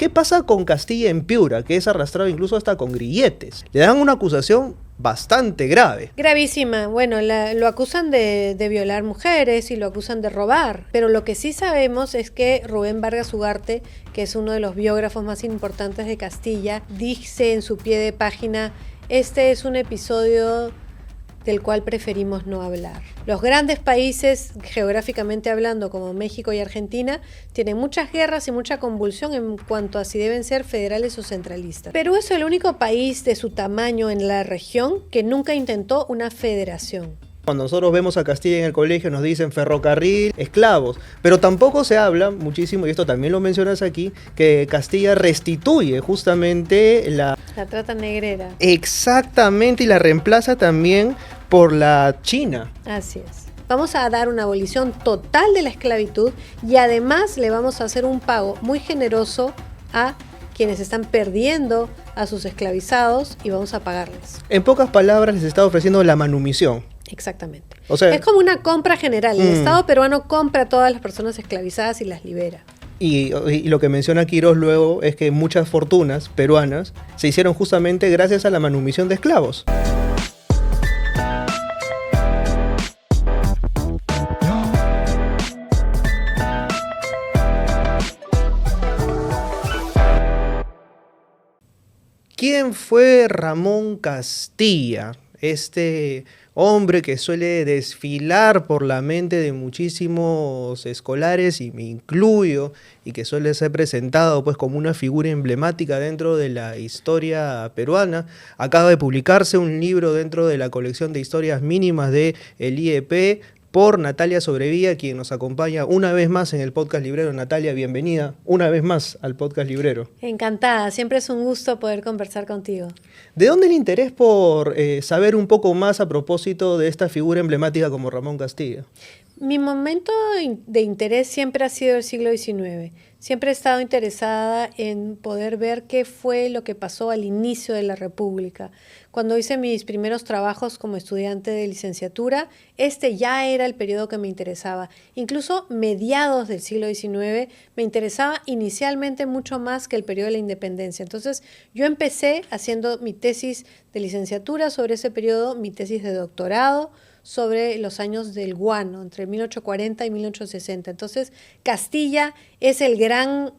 ¿Qué pasa con Castilla en Piura, que es arrastrado incluso hasta con grilletes? Le dan una acusación bastante grave. Gravísima. Bueno, lo acusan de violar mujeres y lo acusan de robar. Pero lo que sí sabemos es que Rubén Vargas Ugarte, que es uno de los biógrafos más importantes de Castilla, dice en su pie de página: este es un episodio del cual preferimos no hablar. Los grandes países, geográficamente hablando, como México y Argentina, tienen muchas guerras y mucha convulsión en cuanto a si deben ser federales o centralistas. Perú es el único país de su tamaño en la región que nunca intentó una federación. Cuando nosotros vemos a Castilla en el colegio nos dicen ferrocarril, esclavos, pero tampoco se habla muchísimo, y esto también lo mencionas aquí, que Castilla restituye justamente la trata negrera. Exactamente, y la reemplaza también por la China. Así es. Vamos a dar una abolición total de la esclavitud y además le vamos a hacer un pago muy generoso a quienes están perdiendo a sus esclavizados y vamos a pagarles. En pocas palabras les está ofreciendo la manumisión. Exactamente. O sea, es como una compra general. El Estado peruano compra a todas las personas esclavizadas y las libera. Y lo que menciona Quirós luego es que muchas fortunas peruanas se hicieron justamente gracias a la manumisión de esclavos. ¿Quién fue Ramón Castilla? Este hombre que suele desfilar por la mente de muchísimos escolares, y me incluyo, y que suele ser presentado pues como una figura emblemática dentro de la historia peruana. Acaba de publicarse un libro dentro de la colección de historias mínimas de el IEP por Natalia Sobrevía, quien nos acompaña una vez más en el Podcast Librero. Natalia, bienvenida una vez más al Podcast Librero. Encantada, siempre es un gusto poder conversar contigo. ¿De dónde el interés por saber un poco más a propósito de esta figura emblemática como Ramón Castilla? Mi momento de interés siempre ha sido el siglo XIX. Siempre he estado interesada en poder ver qué fue lo que pasó al inicio de la República. Cuando hice mis primeros trabajos como estudiante de licenciatura, este ya era el periodo que me interesaba. Incluso mediados del siglo XIX me interesaba inicialmente mucho más que el periodo de la independencia. Entonces yo empecé haciendo mi tesis de licenciatura sobre ese periodo, mi tesis de doctorado sobre los años del guano, entre 1840 y 1860. Entonces, Castilla es el gran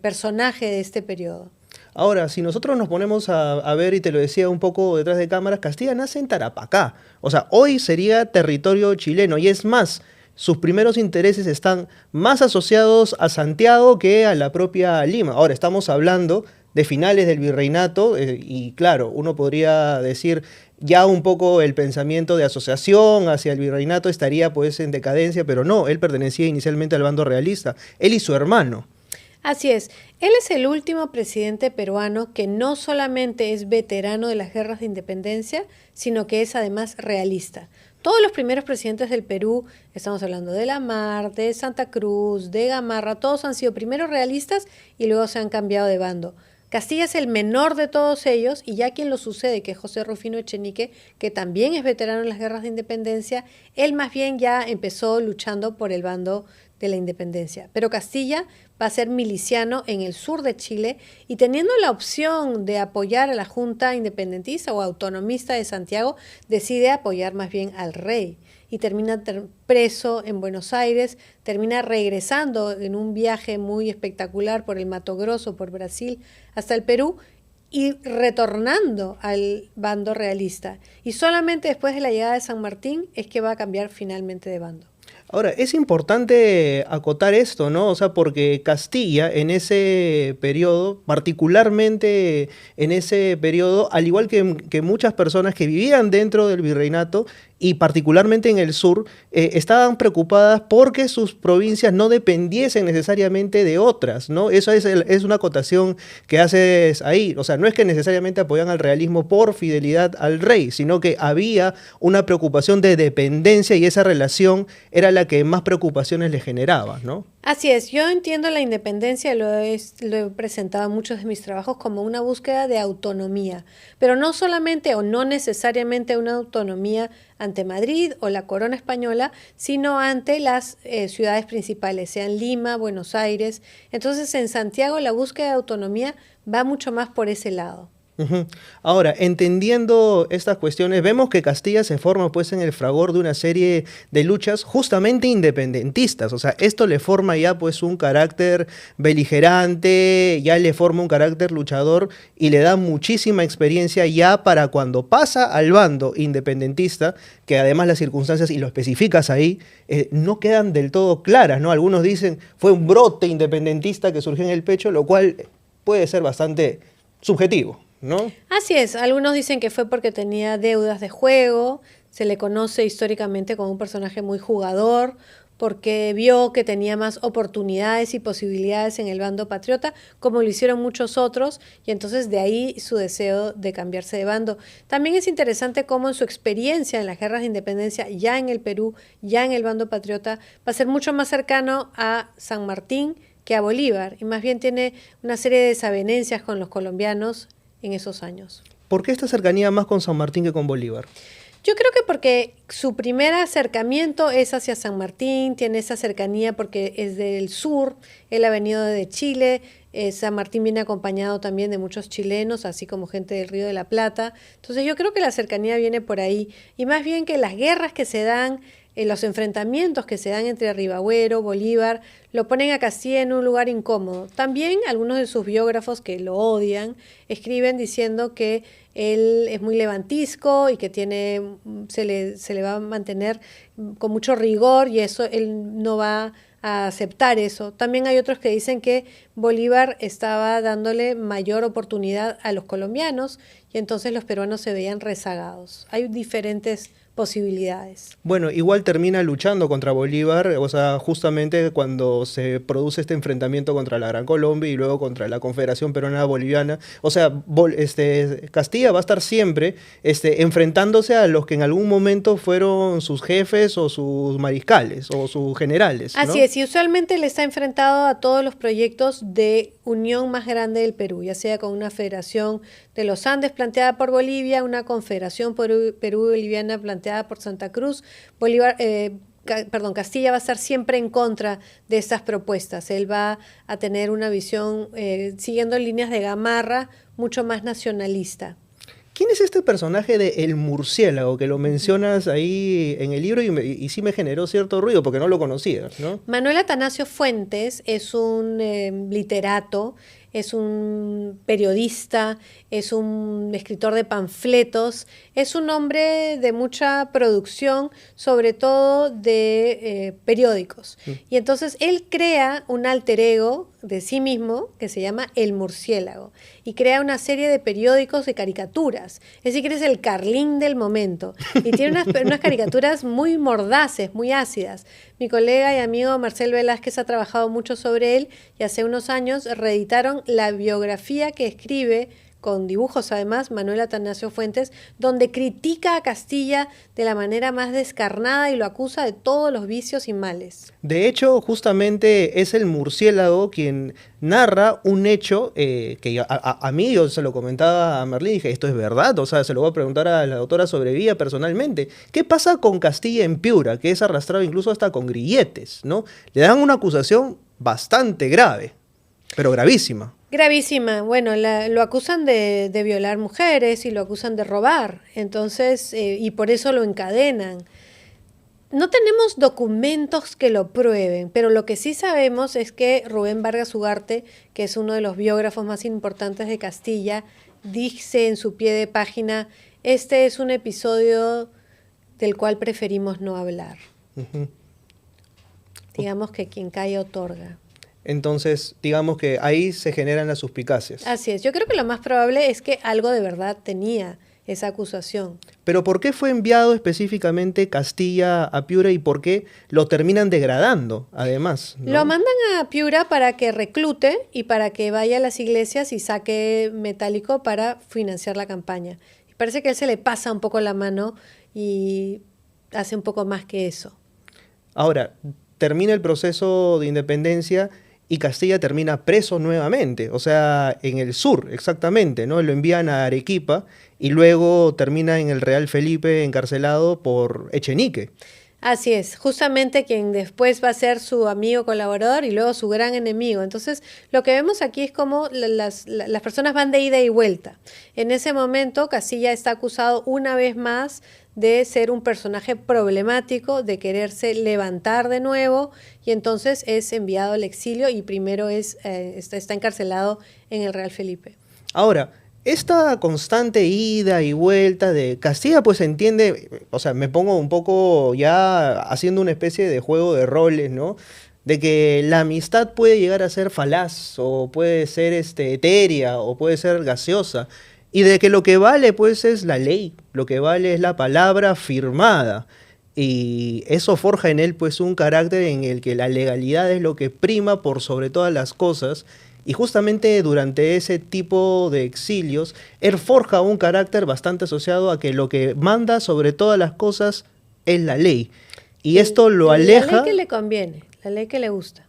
personaje de este periodo. Ahora, si nosotros nos ponemos a ver, y te lo decía un poco detrás de cámaras, Castilla nace en Tarapacá. O sea, hoy sería territorio chileno, y es más, sus primeros intereses están más asociados a Santiago que a la propia Lima. Ahora, estamos hablando de finales del virreinato, y claro, uno podría decir ya un poco el pensamiento de asociación hacia el virreinato estaría pues en decadencia, pero no, él pertenecía inicialmente al bando realista, él y su hermano. Así es, él es el último presidente peruano que no solamente es veterano de las guerras de independencia, sino que es además realista. Todos los primeros presidentes del Perú, estamos hablando de Lamar, de Santa Cruz, de Gamarra, todos han sido primero realistas y luego se han cambiado de bando. Castilla es el menor de todos ellos, y ya quien lo sucede, que es José Rufino Echenique, que también es veterano en las guerras de independencia, él más bien ya empezó luchando por el bando de la independencia. Pero Castilla va a ser miliciano en el sur de Chile, y teniendo la opción de apoyar a la Junta Independentista o Autonomista de Santiago, decide apoyar más bien al rey. Y termina preso en Buenos Aires, termina regresando en un viaje muy espectacular por el Mato Grosso, por Brasil, hasta el Perú, y retornando al bando realista. Y solamente después de la llegada de San Martín es que va a cambiar finalmente de bando. Ahora, es importante acotar esto, ¿no? O sea, porque Castilla en ese periodo, particularmente en ese periodo, al igual que muchas personas que vivían dentro del virreinato, y particularmente en el sur, estaban preocupadas porque sus provincias no dependiesen necesariamente de otras, ¿no? Eso es una acotación que haces ahí. O sea, no es que necesariamente apoyan al realismo por fidelidad al rey, sino que había una preocupación de dependencia, y esa relación era la que más preocupaciones le generaba, ¿no? Así es, yo entiendo la independencia, lo he presentado en muchos de mis trabajos como una búsqueda de autonomía, pero no solamente o no necesariamente una autonomía ante Madrid o la corona española, sino ante las ciudades principales, sean Lima, Buenos Aires. Entonces, en Santiago la búsqueda de autonomía va mucho más por ese lado. Ujú. Ahora, entendiendo estas cuestiones, vemos que Castilla se forma pues en el fragor de una serie de luchas justamente independentistas. O sea, esto le forma ya pues un carácter beligerante, ya le forma un carácter luchador y le da muchísima experiencia ya para cuando pasa al bando independentista, que además las circunstancias, y lo especificas ahí, no quedan del todo claras, ¿no? Algunos dicen fue un brote independentista que surgió en el pecho, lo cual puede ser bastante subjetivo, ¿no? Así es, algunos dicen que fue porque tenía deudas de juego, se le conoce históricamente como un personaje muy jugador, porque vio que tenía más oportunidades y posibilidades en el bando patriota, como lo hicieron muchos otros, y entonces de ahí su deseo de cambiarse de bando. También es interesante cómo en su experiencia en las guerras de independencia, ya en el Perú, ya en el bando patriota, va a ser mucho más cercano a San Martín que a Bolívar, y más bien tiene una serie de desavenencias con los colombianos en esos años. ¿Por qué esta cercanía más con San Martín que con Bolívar? Yo creo que porque su primer acercamiento es hacia San Martín, tiene esa cercanía porque es del sur, él ha venido de Chile, San Martín viene acompañado también de muchos chilenos, así como gente del Río de la Plata. Entonces yo creo que la cercanía viene por ahí, y más bien que las guerras que se dan, los enfrentamientos que se dan entre Ribagüero, Bolívar, lo ponen a Castilla en un lugar incómodo. También algunos de sus biógrafos que lo odian escriben diciendo que él es muy levantisco y que se le va a mantener con mucho rigor, y eso él no va a aceptar eso. También hay otros que dicen que Bolívar estaba dándole mayor oportunidad a los colombianos y entonces los peruanos se veían rezagados. Hay diferentes posibilidades. Bueno, igual termina luchando contra Bolívar, o sea, justamente cuando se produce este enfrentamiento contra la Gran Colombia y luego contra la Confederación Peruana Boliviana. O sea, Castilla va a estar siempre enfrentándose a los que en algún momento fueron sus jefes o sus mariscales o sus generales, ¿no? Así es, y usualmente le está enfrentado a todos los proyectos de unión más grande del Perú, ya sea con una federación de los Andes planteada por Bolivia, una confederación Perú-Boliviana planteada por Santa Cruz. Castilla va a estar siempre en contra de estas propuestas. Él va a tener una visión, siguiendo líneas de Gamarra, mucho más nacionalista. ¿Quién es este personaje de El Murciélago que lo mencionas ahí en el libro y sí me generó cierto ruido porque no lo conocía, ¿no? Manuel Atanasio Fuentes es un literato, es un periodista, es un escritor de panfletos, es un hombre de mucha producción, sobre todo de periódicos. Y entonces él crea un alter ego de sí mismo que se llama El Murciélago y crea una serie de periódicos de caricaturas. Es decir, que eres el Carlín del momento y tiene unas caricaturas muy mordaces, muy ácidas. Mi colega y amigo Marcel Velázquez ha trabajado mucho sobre él y hace unos años reeditaron la biografía que escribe, con dibujos además, Manuel Atanasio Fuentes, donde critica a Castilla de la manera más descarnada y lo acusa de todos los vicios y males. De hecho, justamente es el Murciélago quien narra un hecho que a mí, yo se lo comentaba a Merlín, dije, esto es verdad, o sea, se lo voy a preguntar a la doctora Sobrevía personalmente. ¿Qué pasa con Castilla en Piura, que es arrastrado incluso hasta con grilletes, ¿no? Le dan una acusación bastante grave, pero gravísima. Gravísima. Bueno, lo acusan de violar mujeres y lo acusan de robar. Entonces, y por eso lo encadenan. No tenemos documentos que lo prueben, pero lo que sí sabemos es que Rubén Vargas Ugarte, que es uno de los biógrafos más importantes de Castilla, dice en su pie de página, este es un episodio del cual preferimos no hablar. Digamos que quien calla otorga. Entonces, digamos que ahí se generan las suspicacias. Así es. Yo creo que lo más probable es que algo de verdad tenía esa acusación. Pero ¿por qué fue enviado específicamente Castilla a Piura y por qué lo terminan degradando, además, ¿no? Lo mandan a Piura para que reclute y para que vaya a las iglesias y saque metálico para financiar la campaña. Y parece que a él se le pasa un poco la mano y hace un poco más que eso. Ahora, termina el proceso de independencia y Castilla termina preso nuevamente, o sea, en el sur, exactamente, ¿no? Lo envían a Arequipa y luego termina en el Real Felipe encarcelado por Echenique. Así es, justamente quien después va a ser su amigo colaborador y luego su gran enemigo. Entonces, lo que vemos aquí es como las personas van de ida y vuelta. En ese momento, Castilla está acusado una vez más de ser un personaje problemático, de quererse levantar de nuevo, y entonces es enviado al exilio y primero está encarcelado en el Real Felipe. Ahora, esta constante ida y vuelta de Castilla, pues se entiende, o sea, me pongo un poco ya haciendo una especie de juego de roles, ¿no? De que la amistad puede llegar a ser falaz, o puede ser etérea, o puede ser gaseosa, y de que lo que vale, pues, es la ley, lo que vale es la palabra firmada. Y eso forja en él, pues, un carácter en el que la legalidad es lo que prima por sobre todas las cosas. Y justamente durante ese tipo de exilios, él forja un carácter bastante asociado a que lo que manda sobre todas las cosas es la ley. Y esto lo La ley aleja, que le conviene, la ley que le gusta.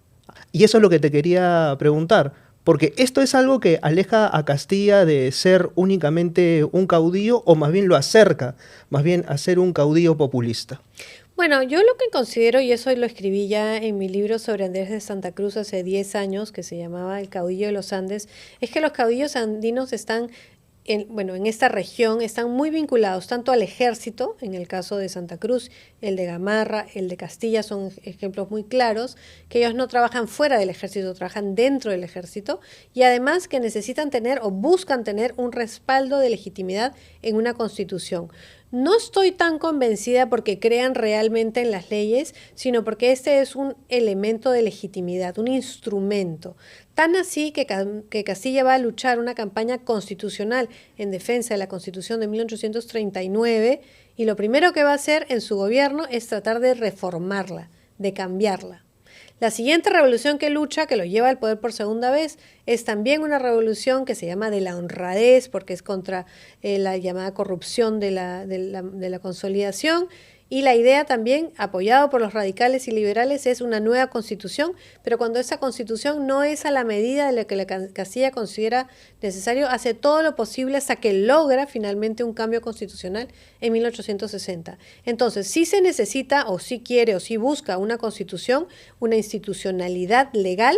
y eso es lo que te quería preguntar, porque esto es algo que aleja a Castilla de ser únicamente un caudillo, o más bien lo acerca, más bien a ser un caudillo populista. Bueno, yo lo que considero, y eso lo escribí ya en mi libro sobre Andrés de Santa Cruz hace 10 años, que se llamaba El caudillo de los Andes, es que los caudillos andinos están en esta región están muy vinculados tanto al ejército, en el caso de Santa Cruz, el de Gamarra, el de Castilla, son ejemplos muy claros, que ellos no trabajan fuera del ejército, trabajan dentro del ejército, y además que necesitan tener o buscan tener un respaldo de legitimidad en una constitución. No estoy tan convencida porque crean realmente en las leyes, sino porque este es un elemento de legitimidad, un instrumento. Tan así que Castilla va a luchar una campaña constitucional en defensa de la Constitución de 1839 y lo primero que va a hacer en su gobierno es tratar de reformarla, de cambiarla. La siguiente revolución que lucha, que lo lleva al poder por segunda vez, es también una revolución que se llama de la honradez, porque es contra la llamada corrupción de la consolidación. Y la idea también, apoyado por los radicales y liberales, es una nueva constitución, pero cuando esa constitución no es a la medida de lo que la Castilla considera necesario, hace todo lo posible hasta que logra finalmente un cambio constitucional en 1860. Entonces, sí se necesita, o sí quiere, o sí busca una constitución, una institucionalidad legal,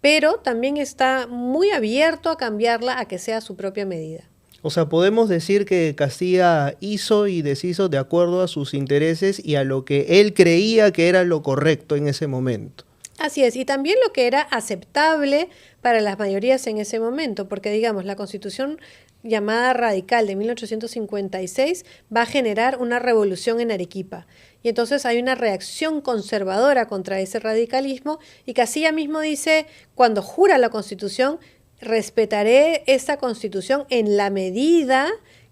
pero también está muy abierto a cambiarla a que sea a su propia medida. O sea, podemos decir que Castilla hizo y deshizo de acuerdo a sus intereses y a lo que él creía que era lo correcto en ese momento. Así es, y también lo que era aceptable para las mayorías en ese momento, porque digamos, la Constitución llamada radical de 1856 va a generar una revolución en Arequipa. Y entonces hay una reacción conservadora contra ese radicalismo y Castilla mismo dice, cuando jura la Constitución, respetaré esta Constitución en la medida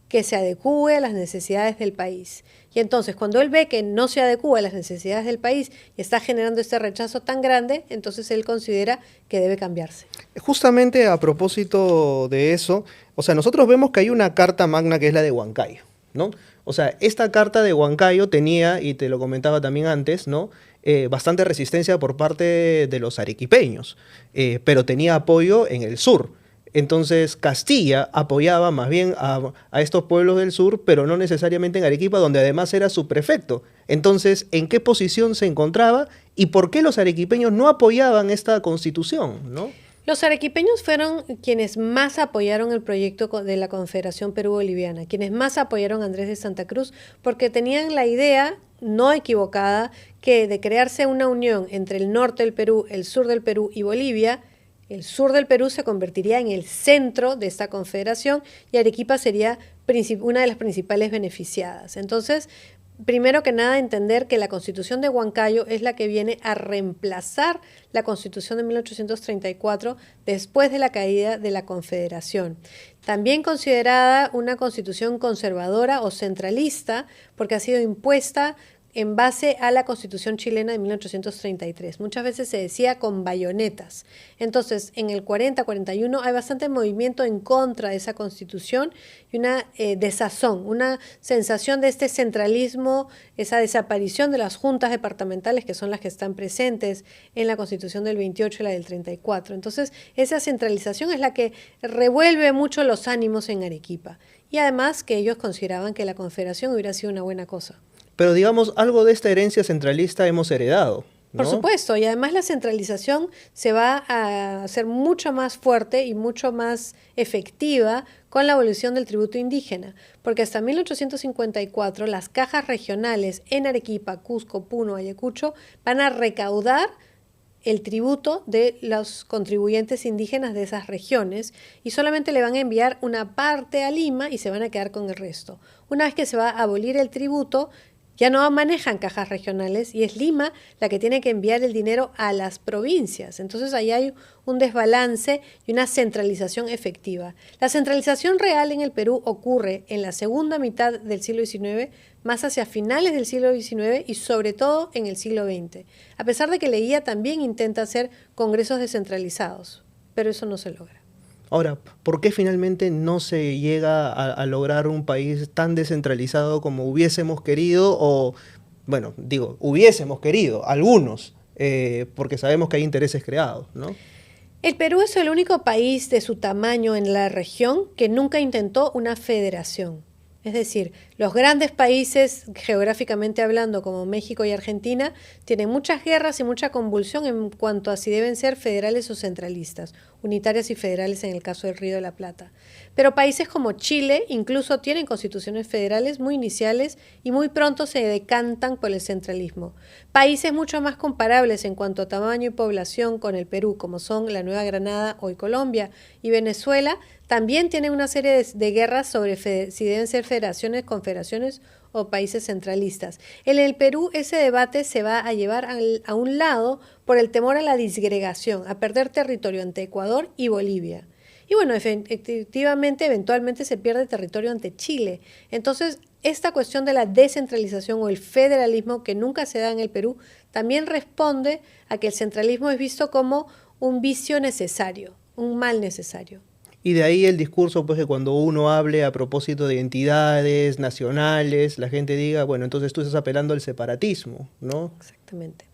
que se adecúe a las necesidades del país. Y entonces, cuando él ve que no se adecúa a las necesidades del país y está generando este rechazo tan grande, entonces él considera que debe cambiarse. Justamente a propósito de eso, o sea, nosotros vemos que hay una carta magna que es la de Huancayo, ¿no? O sea, esta carta de Huancayo tenía, y te lo comentaba también antes, ¿no? Bastante resistencia por parte de los arequipeños, pero tenía apoyo en el sur. Entonces Castilla apoyaba más bien a estos pueblos del sur, pero no necesariamente en Arequipa, donde además era su prefecto. Entonces, ¿en qué posición se encontraba y por qué los arequipeños no apoyaban esta constitución, ¿no? Los arequipeños fueron quienes más apoyaron el proyecto de la Confederación Perú-Boliviana, quienes más apoyaron a Andrés de Santa Cruz, porque tenían la idea, no equivocada, que de crearse una unión entre el norte del Perú, el sur del Perú y Bolivia, el sur del Perú se convertiría en el centro de esta confederación y Arequipa sería una de las principales beneficiadas. Entonces, primero que nada, entender que la Constitución de Huancayo es la que viene a reemplazar la Constitución de 1834 después de la caída de la Confederación. También considerada una constitución conservadora o centralista porque ha sido impuesta en base a la Constitución chilena de 1833. Muchas veces se decía con bayonetas. Entonces, en el 40-41 hay bastante movimiento en contra de esa Constitución y una desazón, una sensación de este centralismo, esa desaparición de las juntas departamentales, que son las que están presentes en la Constitución del 28 y la del 34. Entonces, esa centralización es la que revuelve mucho los ánimos en Arequipa. Y además que ellos consideraban que la confederación hubiera sido una buena cosa. Pero digamos, algo de esta herencia centralista hemos heredado, ¿no? Por supuesto, y además la centralización se va a hacer mucho más fuerte y mucho más efectiva con la abolición del tributo indígena, porque hasta 1854 las cajas regionales en Arequipa, Cusco, Puno, Ayacucho van a recaudar el tributo de los contribuyentes indígenas de esas regiones y solamente le van a enviar una parte a Lima y se van a quedar con el resto. Una vez que se va a abolir el tributo, ya no manejan cajas regionales y es Lima la que tiene que enviar el dinero a las provincias. Entonces ahí hay un desbalance y una centralización efectiva. La centralización real en el Perú ocurre en la segunda mitad del siglo XIX, más hacia finales del siglo XIX y sobre todo en el siglo XX. A pesar de que Leguía también intenta hacer congresos descentralizados, pero eso no se logra. Ahora, ¿por qué finalmente no se llega a lograr un país tan descentralizado como hubiésemos querido? O, bueno, digo, hubiésemos querido, algunos, porque sabemos que hay intereses creados, ¿no? El Perú es el único país de su tamaño en la región que nunca intentó una federación. Es decir, los grandes países, geográficamente hablando, como México y Argentina, tienen muchas guerras y mucha convulsión en cuanto a si deben ser federales o centralistas, unitarias y federales en el caso del Río de la Plata. Pero países como Chile incluso tienen constituciones federales muy iniciales y muy pronto se decantan por el centralismo. Países mucho más comparables en cuanto a tamaño y población con el Perú, como son la Nueva Granada, hoy Colombia, y Venezuela, también tienen una serie de guerras sobre si deben ser federaciones, confederaciones o países centralistas. En el Perú ese debate se va a llevar a un lado por el temor a la disgregación, a perder territorio ante Ecuador y Bolivia. Y bueno, efectivamente, eventualmente se pierde territorio ante Chile. Entonces, esta cuestión de la descentralización o el federalismo que nunca se da en el Perú también responde a que el centralismo es visto como un vicio necesario, un mal necesario. Y de ahí el discurso, pues, que cuando uno hable a propósito de entidades nacionales, la gente diga, bueno, entonces tú estás apelando al separatismo, ¿no? Exactamente.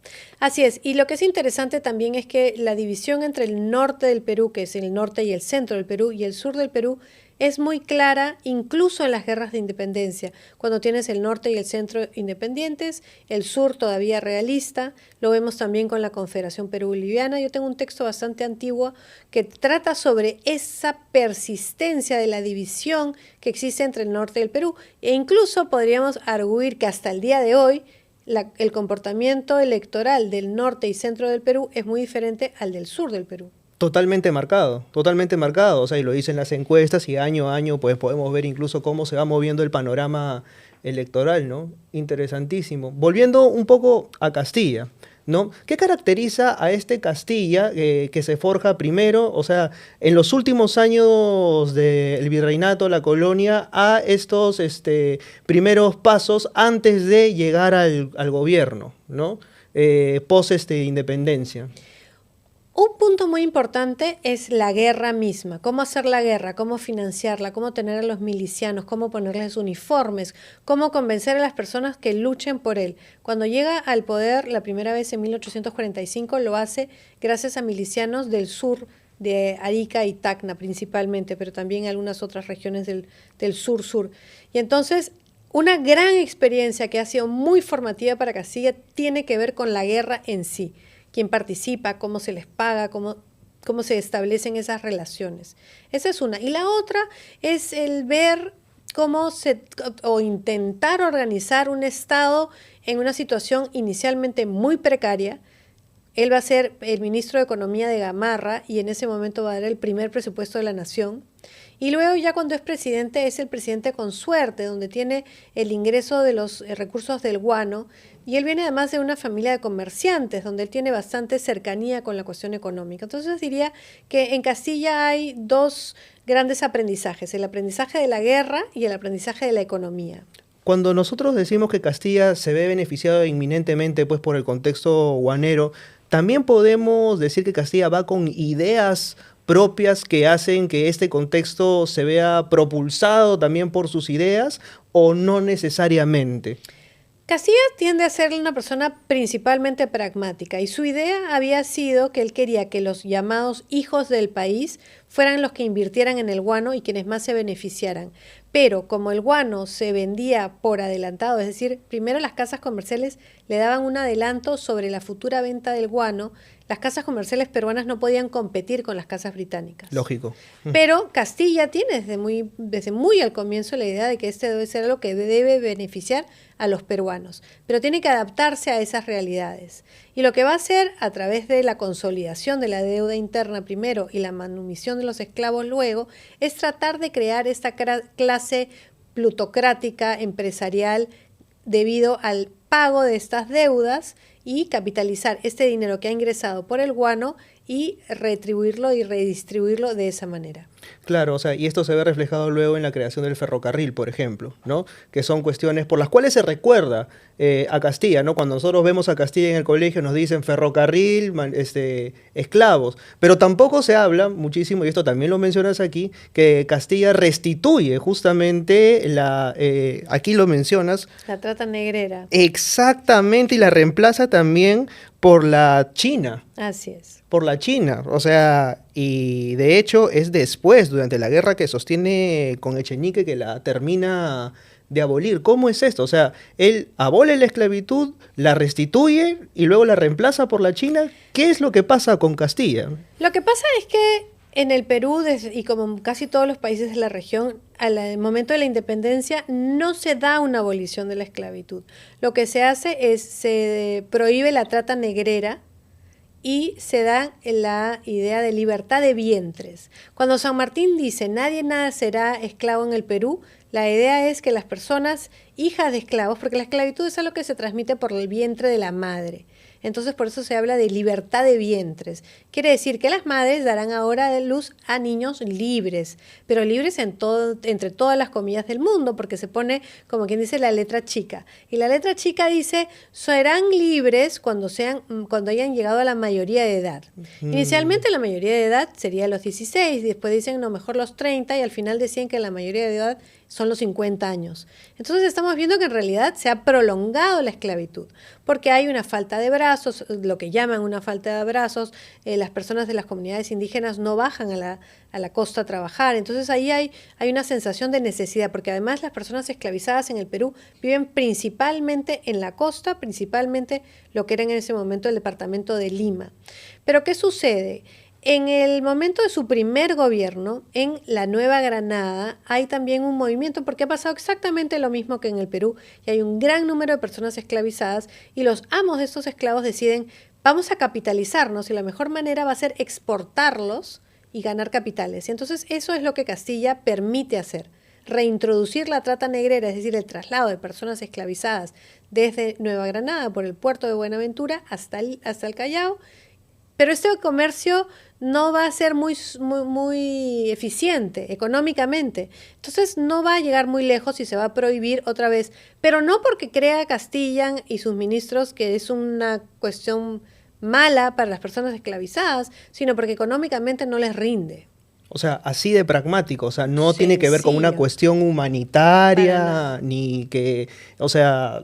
Así es. Y lo que es interesante también es que la división entre el norte del Perú, que es el norte y el centro del Perú, y el sur del Perú, es muy clara incluso en las guerras de independencia, cuando tienes el norte y el centro independientes, el sur todavía realista, lo vemos también con la Confederación Perú-Boliviana. Yo tengo un texto bastante antiguo que trata sobre esa persistencia de la división que existe entre el norte y el Perú, e incluso podríamos arguir que hasta el día de hoy el comportamiento electoral del norte y centro del Perú es muy diferente al del sur del Perú. Totalmente marcado, o sea, y lo dicen las encuestas y año a año pues podemos ver incluso cómo se va moviendo el panorama electoral, ¿no? Interesantísimo. Volviendo un poco a Castilla, ¿no? ¿Qué caracteriza a este Castilla que se forja primero, o sea, en los últimos años del virreinato, la colonia, a estos primeros pasos antes de llegar al gobierno, ¿no? Post independencia? Un punto muy importante es la guerra misma, cómo hacer la guerra, cómo financiarla, cómo tener a los milicianos, cómo ponerles uniformes, cómo convencer a las personas que luchen por él. Cuando llega al poder la primera vez en 1845 lo hace gracias a milicianos del sur, de Arica y Tacna principalmente, pero también algunas otras regiones del sur-sur. Y entonces una gran experiencia que ha sido muy formativa para Castilla tiene que ver con la guerra en sí. Quién participa, cómo se les paga, cómo se establecen esas relaciones. Esa es una. Y la otra es el ver o intentar organizar un Estado en una situación inicialmente muy precaria. Él va a ser el ministro de Economía de Gamarra y en ese momento va a dar el primer presupuesto de la nación. Y luego ya cuando es el presidente con suerte, donde tiene el ingreso de los recursos del guano. Y él viene además de una familia de comerciantes, donde él tiene bastante cercanía con la cuestión económica. Entonces diría que en Castilla hay dos grandes aprendizajes, el aprendizaje de la guerra y el aprendizaje de la economía. cuando nosotros decimos que Castilla se ve beneficiado inminentemente pues, por el contexto guanero, también podemos decir que Castilla va con ideas propias que hacen que este contexto se vea propulsado también por sus ideas, o no necesariamente. Castilla tiende a ser una persona principalmente pragmática y su idea había sido que él quería que los llamados hijos del país fueran los que invirtieran en el guano y quienes más se beneficiaran. Pero como el guano se vendía por adelantado, es decir, primero las casas comerciales le daban un adelanto sobre la futura venta del guano, las casas comerciales peruanas no podían competir con las casas británicas. Lógico. Pero Castilla tiene desde muy al comienzo la idea de que este debe ser algo que debe beneficiar a los peruanos, pero tiene que adaptarse a esas realidades. Y lo que va a hacer a través de la consolidación de la deuda interna primero y la manumisión de los esclavos luego, es tratar de crear esta clase plutocrática empresarial debido al pago de estas deudas y capitalizar este dinero que ha ingresado por el guano y retribuirlo y redistribuirlo de esa manera. Claro, o sea, y esto se ve reflejado luego en la creación del ferrocarril, por ejemplo, ¿no? Que son cuestiones por las cuales se recuerda a Castilla, ¿no? Cuando nosotros vemos a Castilla en el colegio nos dicen ferrocarril, esclavos, pero tampoco se habla muchísimo, y esto también lo mencionas aquí, que Castilla restituye justamente aquí lo mencionas. La trata negrera. Exactamente, y la reemplaza también por la China. Así es. Por la China, o sea, y de hecho es después, durante la guerra que sostiene con Echenique, que la termina de abolir. ¿Cómo es esto? O sea, él abole la esclavitud, la restituye y luego la reemplaza por la China. ¿Qué es lo que pasa con Castilla? Lo que pasa es que en el Perú, y como casi todos los países de la región, al momento de la independencia no se da una abolición de la esclavitud. Lo que se hace es, se prohíbe la trata negrera, y se da la idea de libertad de vientres. Cuando San Martín dice nadie nada será esclavo en el Perú, la idea es que las personas hijas de esclavos, porque la esclavitud es algo que se transmite por el vientre de la madre. Entonces por eso se habla de libertad de vientres. Quiere decir que las madres darán ahora de luz a niños libres, pero libres entre todas las comillas del mundo, porque se pone como quien dice la letra chica. Y la letra chica dice, serán libres cuando hayan llegado a la mayoría de edad. Inicialmente la mayoría de edad sería los 16, después dicen no, mejor los 30 y al final decían que la mayoría de edad son los 50 años. Entonces estamos viendo que en realidad se ha prolongado la esclavitud, porque hay una falta de brazos, lo que llaman una falta de brazos, las personas de las comunidades indígenas no bajan a la costa a trabajar, entonces ahí hay una sensación de necesidad, porque además las personas esclavizadas en el Perú viven principalmente en la costa, principalmente lo que era en ese momento el departamento de Lima. Pero ¿qué sucede? En el momento de su primer gobierno, en la Nueva Granada, hay también un movimiento, porque ha pasado exactamente lo mismo que en el Perú, y hay un gran número de personas esclavizadas, y los amos de estos esclavos deciden, vamos a capitalizarnos, y la mejor manera va a ser exportarlos y ganar capitales. Y entonces eso es lo que Castilla permite hacer, reintroducir la trata negrera, es decir, el traslado de personas esclavizadas desde Nueva Granada por el puerto de Buenaventura hasta el Callao. Pero este comercio no va a ser muy eficiente económicamente. Entonces no va a llegar muy lejos y se va a prohibir otra vez. Pero no porque crea Castilla y sus ministros que es una cuestión mala para las personas esclavizadas, sino porque económicamente no les rinde. O sea, así de pragmático, o sea, no tiene que ver con una cuestión humanitaria, ni que, o sea,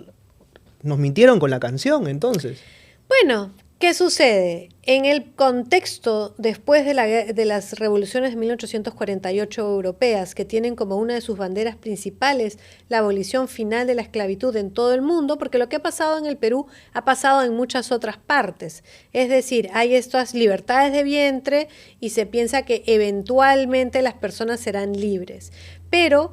nos mintieron con la canción, entonces. Bueno, ¿qué sucede? En el contexto después de las revoluciones de 1848 europeas, que tienen como una de sus banderas principales la abolición final de la esclavitud en todo el mundo, porque lo que ha pasado en el Perú ha pasado en muchas otras partes. Es decir, hay estas libertades de vientre y se piensa que eventualmente las personas serán libres. Pero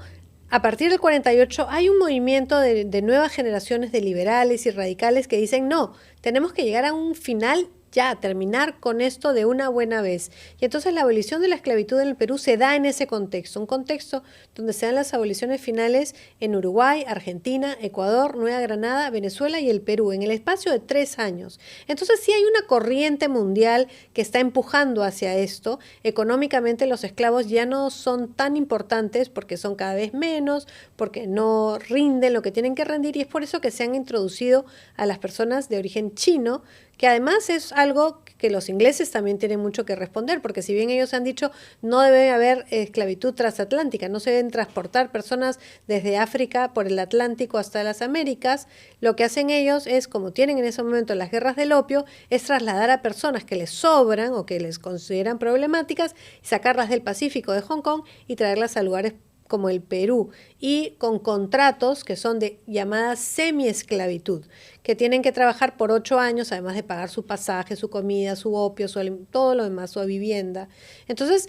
a partir del 48 hay un movimiento de nuevas generaciones de liberales y radicales que dicen no, tenemos que llegar a un final ya terminar con esto de una buena vez. Y entonces la abolición de la esclavitud en el Perú se da en ese contexto, un contexto donde se dan las aboliciones finales en Uruguay, Argentina, Ecuador, Nueva Granada, Venezuela y el Perú, en el espacio de 3 años. Entonces sí hay una corriente mundial que está empujando hacia esto. Económicamente los esclavos ya no son tan importantes porque son cada vez menos, porque no rinden lo que tienen que rendir, y es por eso que se han introducido a las personas de origen chino, que además es algo que los ingleses también tienen mucho que responder, porque si bien ellos han dicho no debe haber esclavitud transatlántica, no se deben transportar personas desde África por el Atlántico hasta las Américas, lo que hacen ellos es, como tienen en ese momento las guerras del opio, es trasladar a personas que les sobran o que les consideran problemáticas, sacarlas del Pacífico, de Hong Kong, y traerlas a lugares como el Perú, y con contratos que son de llamada semi-esclavitud, que tienen que trabajar por 8 años, además de pagar su pasaje, su comida, su opio, todo lo demás, su vivienda. Entonces,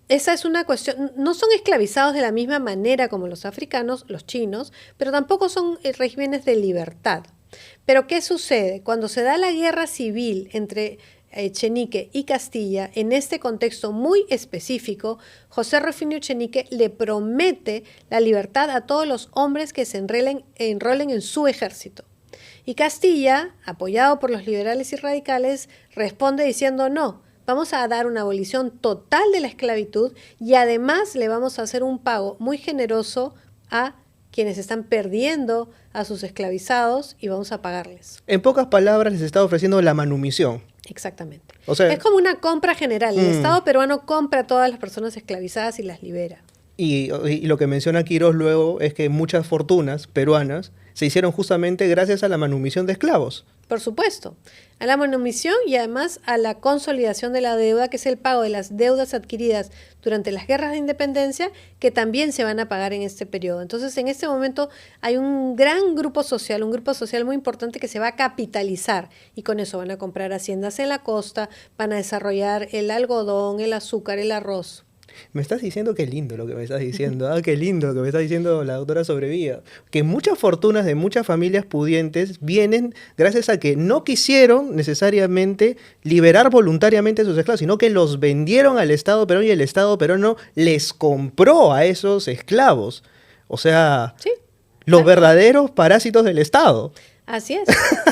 esa es una cuestión, no son esclavizados de la misma manera como los africanos, los chinos, pero tampoco son regímenes de libertad. Pero ¿qué sucede? Cuando se da la guerra civil entre Echenique y Castilla, en este contexto muy específico, José Rufino Echenique le promete la libertad a todos los hombres que se enrolen en su ejército. Y Castilla, apoyado por los liberales y radicales, responde diciendo no, vamos a dar una abolición total de la esclavitud y además le vamos a hacer un pago muy generoso a quienes están perdiendo a sus esclavizados y vamos a pagarles. En pocas palabras, les está ofreciendo la manumisión. Exactamente. O sea, es como una compra general. El Estado peruano compra a todas las personas esclavizadas y las libera. Y lo que menciona Quirós luego es que muchas fortunas peruanas se hicieron justamente gracias a la manumisión de esclavos. Por supuesto, a la manumisión y además a la consolidación de la deuda, que es el pago de las deudas adquiridas durante las guerras de independencia, que también se van a pagar en este periodo. Entonces, en este momento hay un gran grupo social, muy importante que se va a capitalizar, y con eso van a comprar haciendas en la costa, van a desarrollar el algodón, el azúcar, el arroz. Me estás diciendo qué lindo lo que me estás diciendo, qué lindo lo que me está diciendo la doctora Sobrevía, que muchas fortunas de muchas familias pudientes vienen gracias a que no quisieron necesariamente liberar voluntariamente a sus esclavos, sino que los vendieron al Estado peruano y el Estado peruano les compró a esos esclavos. O sea, ¿sí? Los verdaderos parásitos del Estado. Así es,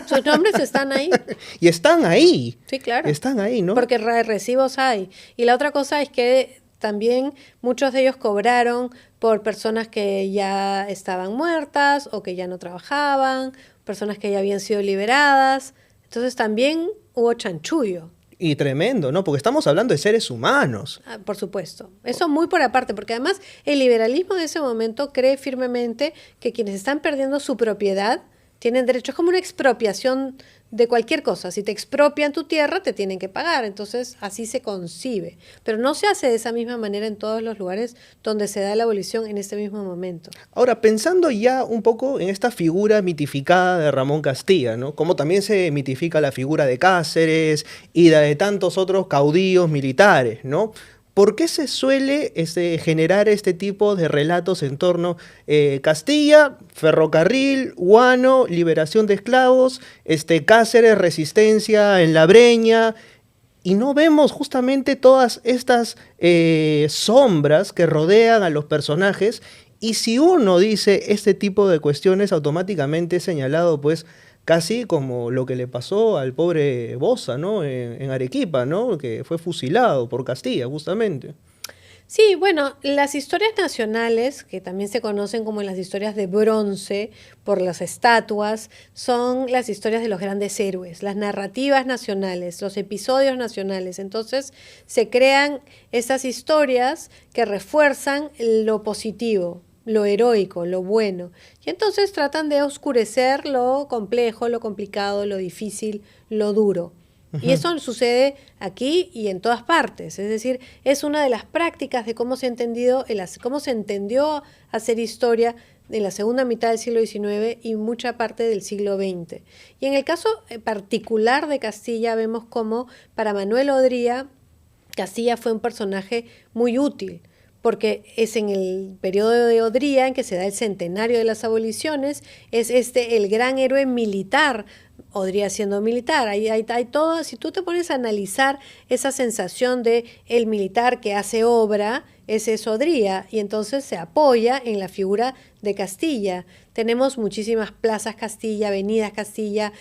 sus nombres están ahí. Y están ahí. Sí, claro. Están ahí, ¿no? Porque recibos hay. Y la otra cosa es que también muchos de ellos cobraron por personas que ya estaban muertas o que ya no trabajaban, personas que ya habían sido liberadas. Entonces también hubo chanchullo. Y tremendo, ¿no? Porque estamos hablando de seres humanos. Por supuesto. Eso muy por aparte, porque además el liberalismo de ese momento cree firmemente que quienes están perdiendo su propiedad tienen derecho. Es como una expropiación de cualquier cosa. Si te expropian tu tierra, te tienen que pagar. Entonces, así se concibe. Pero no se hace de esa misma manera en todos los lugares donde se da la abolición en este mismo momento. Ahora, pensando ya un poco en esta figura mitificada de Ramón Castilla, ¿no? Como también se mitifica la figura de Cáceres y la de tantos otros caudillos militares, ¿no? ¿Por qué se suele generar este tipo de relatos en torno a Castilla, ferrocarril, Huano, liberación de esclavos, Cáceres, resistencia en la Breña? Y no vemos justamente todas estas sombras que rodean a los personajes. Y si uno dice este tipo de cuestiones, automáticamente es señalado, pues, casi como lo que le pasó al pobre Boza, ¿no? En Arequipa, ¿no? Que fue fusilado por Castilla, justamente. Sí, bueno, las historias nacionales, que también se conocen como las historias de bronce por las estatuas, son las historias de los grandes héroes, las narrativas nacionales, los episodios nacionales. Entonces se crean estas historias que refuerzan lo positivo, lo heroico, lo bueno. Y entonces tratan de oscurecer lo complejo, lo complicado, lo difícil, lo duro. Y eso sucede aquí y en todas partes. Es decir, es una de las prácticas de cómo se entendió hacer historia en la segunda mitad del siglo XIX y mucha parte del siglo XX. Y en el caso particular de Castilla vemos cómo para Manuel Odría Castilla fue un personaje muy útil, porque es en el periodo de Odría en que se da el centenario de las aboliciones, es el gran héroe militar, Odría siendo militar, hay todo, si tú te pones a analizar esa sensación de el militar que hace obra, ese es Odría, y entonces se apoya en la figura de Castilla. Tenemos muchísimas plazas Castilla, avenidas Castilla,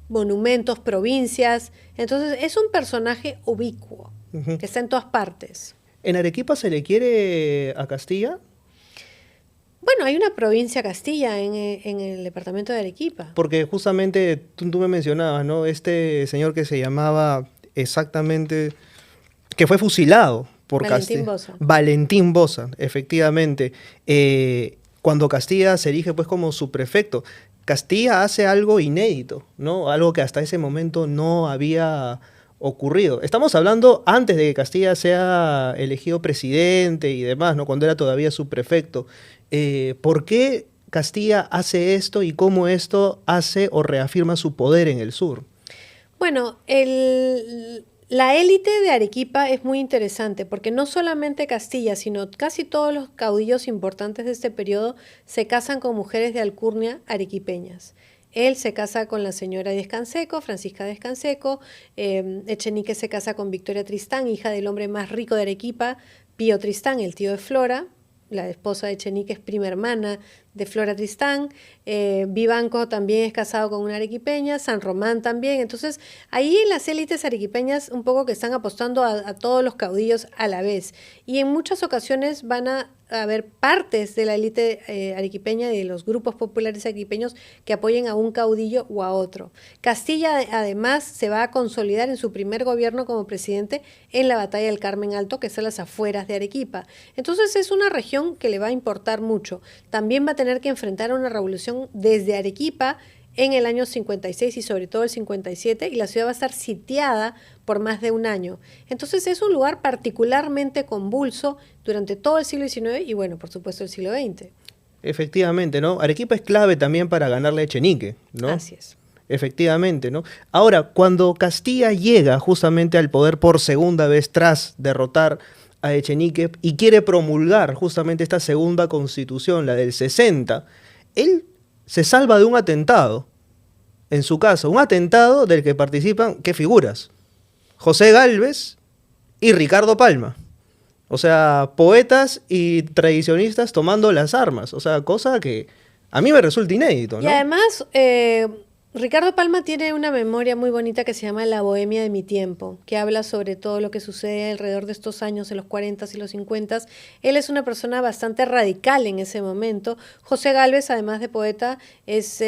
monumentos, provincias, entonces es un personaje ubicuo, que está en todas partes. ¿En Arequipa se le quiere a Castilla? Bueno, hay una provincia Castilla en el departamento de Arequipa. Porque justamente tú me mencionabas, ¿no? Este señor que se llamaba exactamente, que fue fusilado por Valentín Castilla. Boza. Valentín Boza, efectivamente. Cuando Castilla se erige pues como su prefecto, Castilla hace algo inédito, ¿no? Algo que hasta ese momento no había ocurrido. Estamos hablando antes de que Castilla sea elegido presidente y demás, ¿no? Cuando era todavía su prefecto. ¿Por qué Castilla hace esto y cómo esto hace o reafirma su poder en el sur? Bueno, la élite de Arequipa es muy interesante porque no solamente Castilla, sino casi todos los caudillos importantes de este periodo se casan con mujeres de alcurnia arequipeñas. Él se casa con la señora Díez Canseco, Francisca Díez Canseco, Echenique se casa con Victoria Tristán, hija del hombre más rico de Arequipa, Pío Tristán, el tío de Flora. La esposa de Echenique es prima hermana de Flora Tristán, Vivanco también es casado con una arequipeña, San Román también. Entonces, ahí en las élites arequipeñas un poco que están apostando a todos los caudillos a la vez. Y en muchas ocasiones van a haber partes de la élite arequipeña y de los grupos populares arequipeños que apoyen a un caudillo o a otro. Castilla, además, se va a consolidar en su primer gobierno como presidente en la batalla del Carmen Alto, que es a las afueras de Arequipa. Entonces, es una región que le va a importar mucho. También va a tener que enfrentar una revolución desde Arequipa en el año 56 y sobre todo el 57, y la ciudad va a estar sitiada por más de un año. Entonces es un lugar particularmente convulso durante todo el siglo XIX y bueno, por supuesto el siglo XX. Efectivamente, ¿no? Arequipa es clave también para ganarle a Echenique, ¿no? Así es. Efectivamente, ¿no? Ahora, cuando Castilla llega justamente al poder por segunda vez tras derrotar a Echenique y quiere promulgar justamente esta segunda constitución, la del 60, él se salva de un atentado en su casa, un atentado del que participan, ¿qué figuras? José Gálvez y Ricardo Palma. O sea, poetas y tradicionistas tomando las armas. O sea, cosa que a mí me resulta inédito, ¿no? Y además, Ricardo Palma tiene una memoria muy bonita que se llama La Bohemia de mi tiempo, que habla sobre todo lo que sucede alrededor de estos años, en los 40 y los 50. Él es una persona bastante radical en ese momento. José Gálvez, además de poeta, es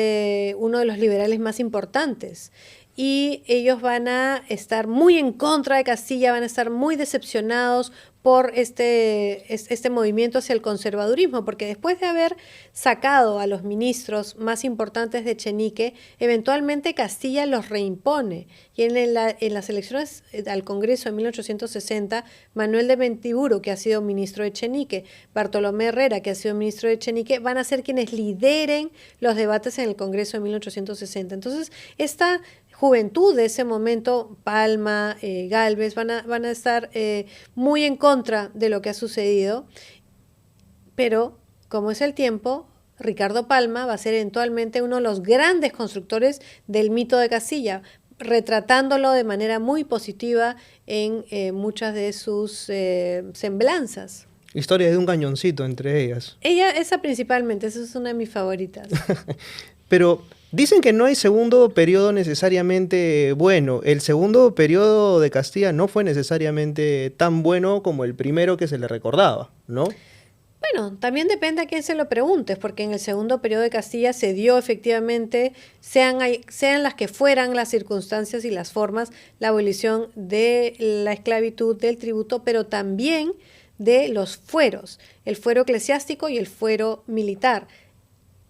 uno de los liberales más importantes. Y ellos van a estar muy en contra de Castilla, van a estar muy decepcionados por este movimiento hacia el conservadurismo, porque después de haber sacado a los ministros más importantes de Echenique, eventualmente Castilla los reimpone. Y en las elecciones al Congreso en 1860, Manuel de Mentiburo, que ha sido ministro de Echenique, Bartolomé Herrera, que ha sido ministro de Echenique, van a ser quienes lideren los debates en el Congreso de 1860. Entonces, esta juventud de ese momento, Palma, Gálvez, van a estar muy en contra de lo que ha sucedido, pero como es el tiempo, Ricardo Palma va a ser eventualmente uno de los grandes constructores del mito de Castilla, retratándolo de manera muy positiva en muchas de sus semblanzas. Historia de un cañoncito entre ellas. Esa principalmente, esa es una de mis favoritas. Pero dicen que no hay segundo periodo necesariamente bueno. El segundo periodo de Castilla no fue necesariamente tan bueno como el primero que se le recordaba, ¿no? Bueno, también depende a quién se lo preguntes, porque en el segundo periodo de Castilla se dio efectivamente, sean las que fueran las circunstancias y las formas, la abolición de la esclavitud, del tributo, pero también de los fueros, el fuero eclesiástico y el fuero militar.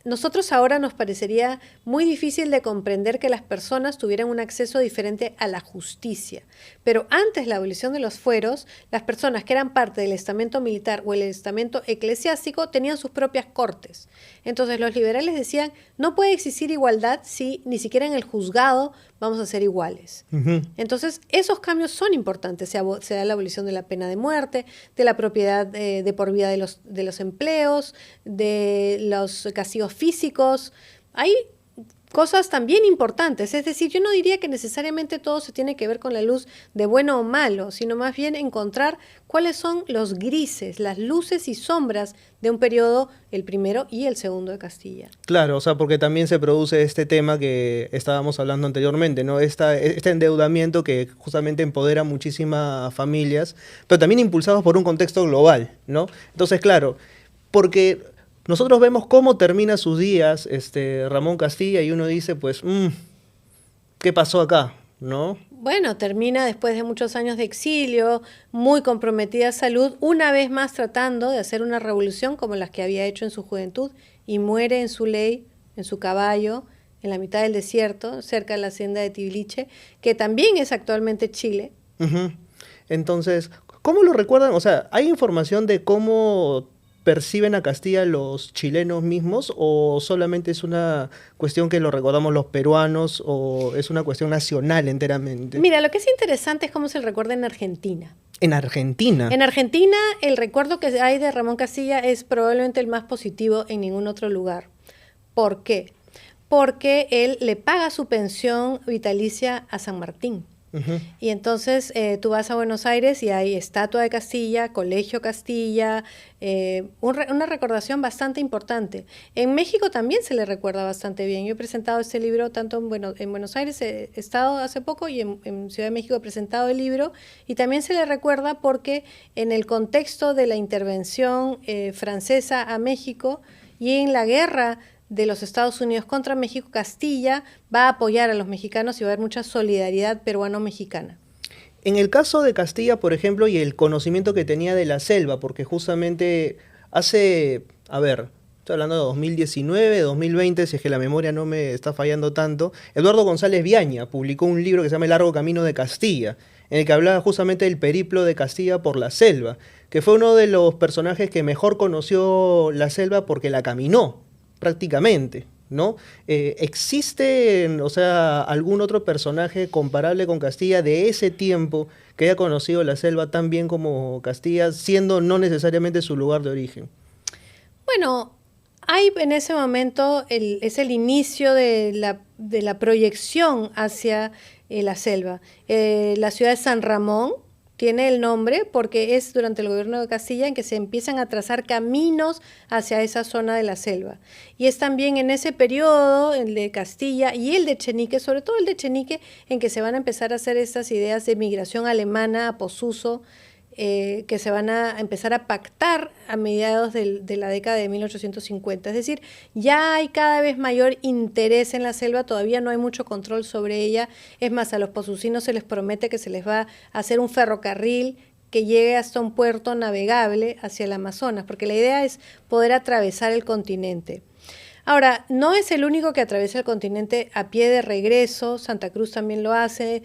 nosotros ahora nos parecería muy difícil de comprender que las personas tuvieran un acceso diferente a la justicia. Pero antes de la abolición de los fueros, las personas que eran parte del estamento militar o el estamento eclesiástico tenían sus propias cortes. Entonces los liberales decían, no puede existir igualdad si ni siquiera en el juzgado vamos a ser iguales. Entonces esos cambios son importantes. Se da la abolición de la pena de muerte, de la propiedad de por vida de los empleos, de los castigos físicos. Hay cosas también importantes, es decir, yo no diría que necesariamente todo se tiene que ver con la luz de bueno o malo, sino más bien encontrar cuáles son los grises, las luces y sombras de un periodo, el primero y el segundo de Castilla. Claro, o sea, porque también se produce este tema que estábamos hablando anteriormente, ¿no? Este endeudamiento que justamente empodera muchísimas familias, pero también impulsados por un contexto global, ¿no? Entonces, claro, porque nosotros vemos cómo termina sus días Ramón Castilla y uno dice, pues, ¿qué pasó acá? ¿No? Bueno, termina después de muchos años de exilio, muy comprometida a salud, una vez más tratando de hacer una revolución como las que había hecho en su juventud, y muere en su ley, en su caballo, en la mitad del desierto, cerca de la hacienda de Tibiliche, que también es actualmente Chile. Entonces, ¿cómo lo recuerdan? O sea, ¿hay información de cómo perciben a Castilla los chilenos mismos o solamente es una cuestión que lo recordamos los peruanos o es una cuestión nacional enteramente? Mira, lo que es interesante es cómo se recuerda en Argentina. ¿En Argentina? En Argentina, el recuerdo que hay de Ramón Castilla es probablemente el más positivo en ningún otro lugar. ¿Por qué? Porque él le paga su pensión vitalicia a San Martín. Y entonces tú vas a Buenos Aires y hay estatua de Castilla, Colegio Castilla, una recordación bastante importante. En México también se le recuerda bastante bien. Yo he presentado este libro tanto en Buenos Aires, he estado hace poco, y en Ciudad de México he presentado el libro, y también se le recuerda porque en el contexto de la intervención francesa a México y en la guerra de los Estados Unidos contra México, Castilla va a apoyar a los mexicanos y va a haber mucha solidaridad peruano-mexicana. En el caso de Castilla, por ejemplo, y el conocimiento que tenía de la selva, porque justamente hace, estoy hablando de 2019, 2020, si es que la memoria no me está fallando tanto, Eduardo González Viaña publicó un libro que se llama El largo camino de Castilla, en el que hablaba justamente del periplo de Castilla por la selva, que fue uno de los personajes que mejor conoció la selva porque la caminó prácticamente, ¿no? ¿Existe, o sea, algún otro personaje comparable con Castilla de ese tiempo que haya conocido la selva tan bien como Castilla, siendo no necesariamente su lugar de origen? Bueno, hay en ese momento, es el inicio de la proyección hacia la selva. La ciudad de San Ramón tiene el nombre porque es durante el gobierno de Castilla en que se empiezan a trazar caminos hacia esa zona de la selva. Y es también en ese periodo, el de Castilla y el de Echenique, sobre todo el de Echenique, en que se van a empezar a hacer estas ideas de migración alemana a Posuso, que se van a empezar a pactar a mediados de la década de 1850. Es decir, ya hay cada vez mayor interés en la selva, todavía no hay mucho control sobre ella. Es más, a los posucinos se les promete que se les va a hacer un ferrocarril que llegue hasta un puerto navegable hacia el Amazonas, porque la idea es poder atravesar el continente. Ahora, no es el único que atraviesa el continente a pie de regreso, Santa Cruz también lo hace.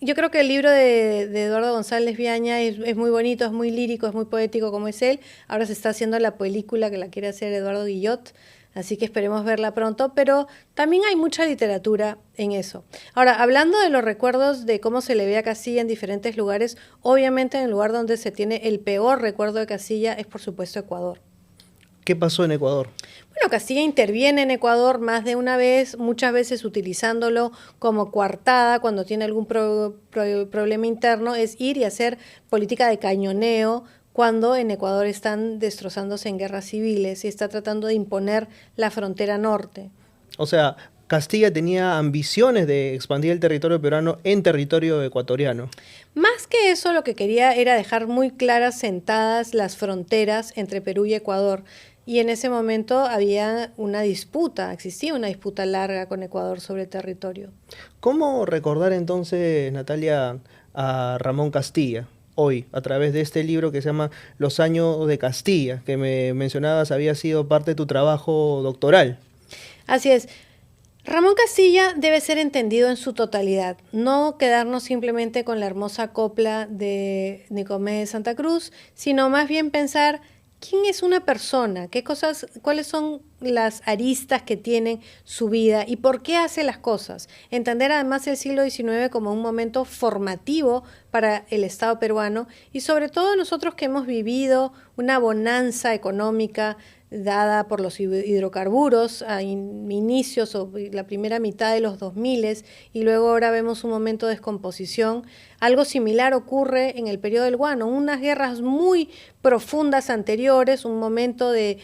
Yo creo que el libro de Eduardo González Viaña es muy bonito, es muy lírico, es muy poético como es él. Ahora se está haciendo la película que la quiere hacer Eduardo Guillot, así que esperemos verla pronto, pero también hay mucha literatura en eso. Ahora, hablando de los recuerdos de cómo se le ve a Castilla en diferentes lugares, obviamente en el lugar donde se tiene el peor recuerdo de Castilla es por supuesto Ecuador. ¿Qué pasó en Ecuador? Bueno, Castilla interviene en Ecuador más de una vez, muchas veces utilizándolo como coartada cuando tiene algún problema interno, es ir y hacer política de cañoneo cuando en Ecuador están destrozándose en guerras civiles y está tratando de imponer la frontera norte. O sea, Castilla tenía ambiciones de expandir el territorio peruano en territorio ecuatoriano. Más que eso, lo que quería era dejar muy claras sentadas las fronteras entre Perú y Ecuador. Y en ese momento había una disputa, existía una disputa larga con Ecuador sobre territorio. ¿Cómo recordar entonces, Natalia, a Ramón Castilla? hoy a través de este libro que se llama Los años de Castilla, que me mencionabas había sido parte de tu trabajo doctoral. Así es. Ramón Castilla debe ser entendido en su totalidad, no quedarnos simplemente con la hermosa copla de Nicomé de Santa Cruz, sino más bien pensar quién es una persona, qué cosas, cuáles son las aristas que tienen su vida y por qué hace las cosas. Entender además el siglo XIX como un momento formativo para el Estado peruano y sobre todo nosotros que hemos vivido una bonanza económica dada por los hidrocarburos a inicios o la primera mitad de los 2000 y luego ahora vemos un momento de descomposición. Algo similar ocurre en el periodo del Guano, unas guerras muy profundas anteriores, un momento de,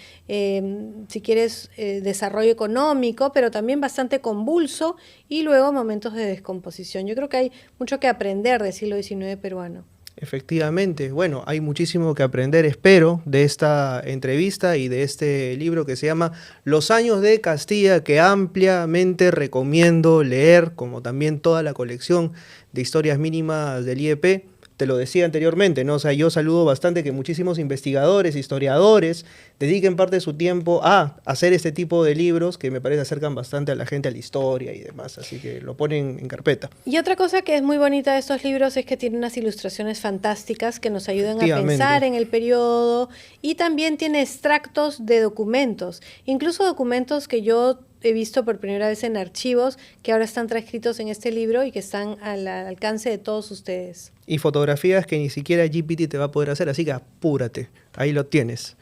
si quieres, desarrollo económico, pero también bastante convulso y luego momentos de descomposición. Yo creo que hay mucho que aprender del siglo XIX peruano. Efectivamente, bueno, hay muchísimo que aprender, espero, de esta entrevista y de este libro que se llama Los años de Castilla, que ampliamente recomiendo leer, como también toda la colección de historias mínimas del IEP. Te lo decía anteriormente, ¿no? O sea, yo saludo bastante que muchísimos investigadores, historiadores, dediquen parte de su tiempo a hacer este tipo de libros que me parece acercan bastante a la gente a la historia y demás, así que lo ponen en carpeta. Y otra cosa que es muy bonita de estos libros es que tiene unas ilustraciones fantásticas que nos ayudan a pensar en el periodo y también tiene extractos de documentos, incluso documentos que yo he visto por primera vez en archivos que ahora están transcritos en este libro y que están al alcance de todos ustedes. Y fotografías que ni siquiera GPT te va a poder hacer, así que apúrate, ahí lo tienes.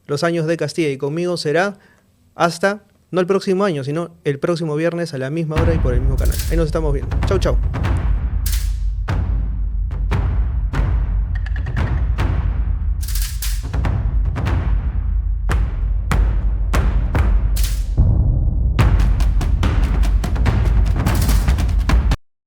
Los años de Castilla y conmigo será hasta, no el próximo año, sino el próximo viernes a la misma hora y por el mismo canal. Ahí nos estamos viendo. Chau, chau.